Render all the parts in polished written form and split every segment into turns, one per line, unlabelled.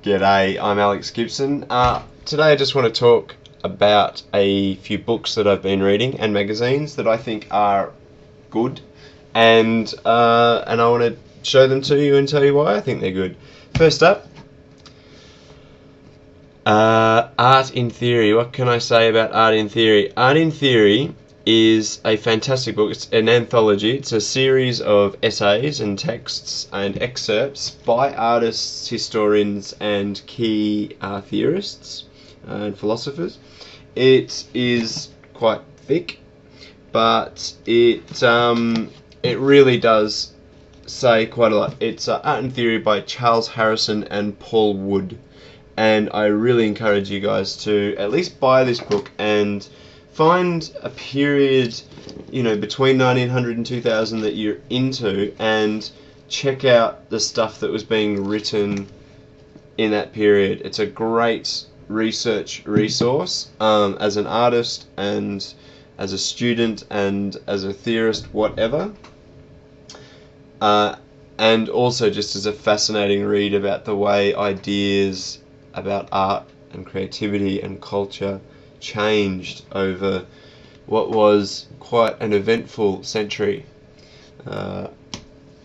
G'day, I'm Alex Gibson. Today I just want to talk about a few books that I've been reading and magazines that I think are good, and I want to show them to you and tell you why I think they're good. First up, Art in Theory. What can I say about Art in Theory? Art in Theory is a fantastic book. It's an anthology. It's a series of essays and texts and excerpts by artists, historians, and key theorists and philosophers. It is quite thick, but it really does say quite a lot. It's Art in Theory by Charles Harrison and Paul Wood, and I really encourage you guys to at least buy this book and find a period, between 1900 and 2000 that you're into, and check out the stuff that was being written in that period. It's a great research resource as an artist and as a student and as a theorist, whatever. And also just as a fascinating read about the way ideas about art and creativity and culture changed over what was quite an eventful century. The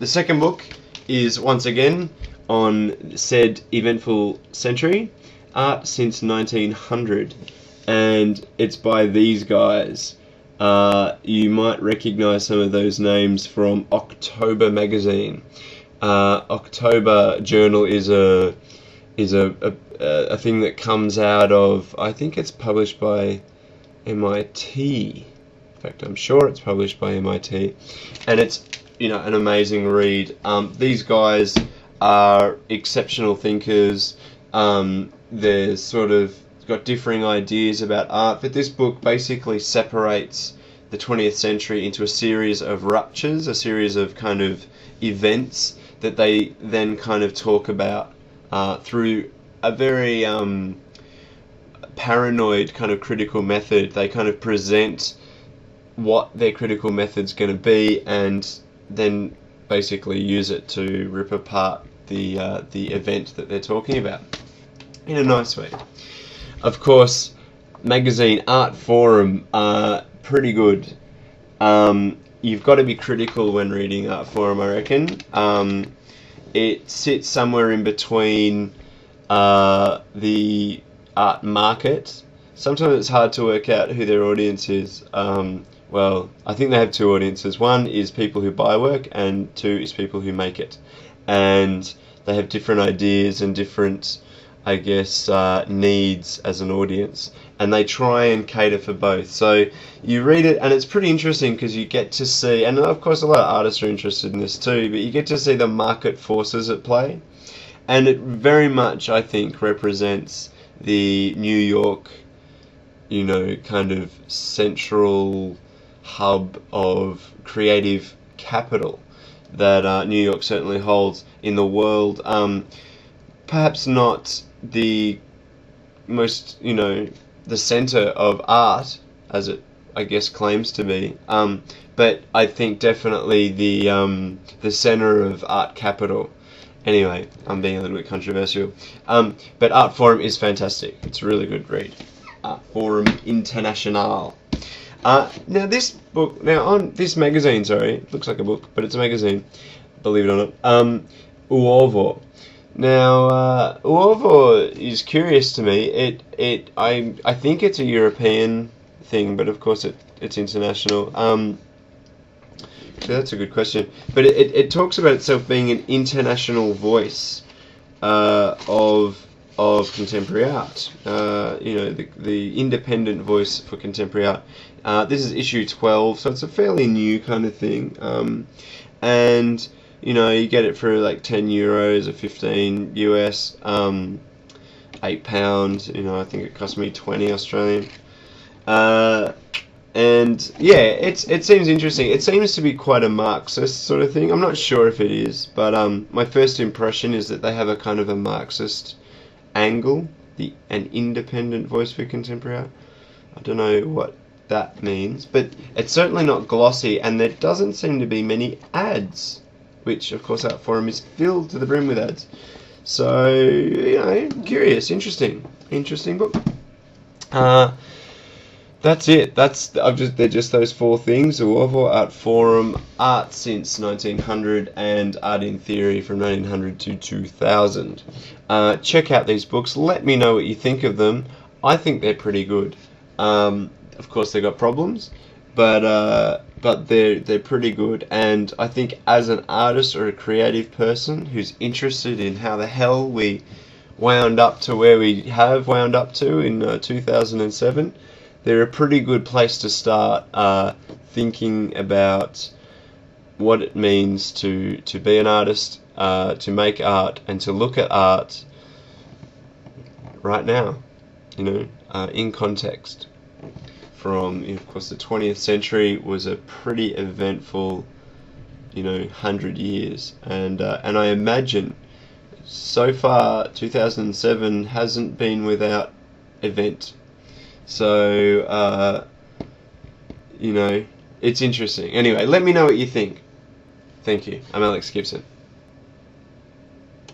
second book is once again on said eventful century, Art Since 1900, and it's by these guys. You might recognize some of those names from October magazine. October journal is a thing that comes out of, I think it's published by MIT. In fact, I'm sure it's published by MIT, and it's an amazing read. These guys are exceptional thinkers. They're sort of got differing ideas about art, but this book basically separates the 20th century into a series of ruptures, a series of kind of events that they then kind of talk about through a very paranoid kind of critical method. They kind of present what their critical method's going to be, and then basically use it to rip apart the event that they're talking about in a nice way. Of course, magazine Artforum, pretty good. You've got to be critical when reading Artforum, I reckon. It sits somewhere in between the art market. Sometimes it's hard to work out who their audience is. Well, I think they have two audiences. One is people who buy work, and two is people who make it. And they have different ideas and different, I guess, needs as an audience, and they try and cater for both. So you read it, and it's pretty interesting because you get to see, and of course a lot of artists are interested in this too, but you get to see the market forces at play, and it very much, I think, represents the New York, kind of central hub of creative capital that New York certainly holds in the world. Perhaps not the most, the center of art, as it, I guess, claims to be, but I think definitely the center of art capital. Anyway, I'm being a little bit controversial, but Artforum is fantastic. It's a really good read. Artforum International. Now this magazine, sorry, it looks like a book, but it's a magazine, believe it or not. Uovo. Now, Uovo is curious to me. I think it's a European thing, but of course it's international. So that's a good question. But it talks about itself being an international voice of contemporary art. The independent voice for contemporary art. This is issue 12, so it's a fairly new kind of thing. And you get it for like €10 or 15 US, £8. I think it cost me 20 Australian. And yeah, it seems interesting. It seems to be quite a Marxist sort of thing. I'm not sure if it is, but my first impression is that they have a kind of a Marxist angle, an independent voice for contemporary art. I don't know what that means, but it's certainly not glossy, and there doesn't seem to be many ads, which of course Artforum is filled to the brim with ads. So, curious, interesting book. That's it. They're just those four things: the World Art Forum, art since 1900, and art in theory from 1900 to 2000. Check out these books. Let me know what you think of them. I think they're pretty good. Of course, they've got problems, but they're pretty good. And I think as an artist or a creative person who's interested in how the hell we wound up to where we have wound up to in 2007. They're a pretty good place to start thinking about what it means to be an artist, to make art, and to look at art right now, in context. From, of course, the 20th century was a pretty eventful, 100 years, and I imagine so far 2007 hasn't been without event. So, it's interesting. Anyway, let me know what you think. Thank you. I'm Alex Gibson.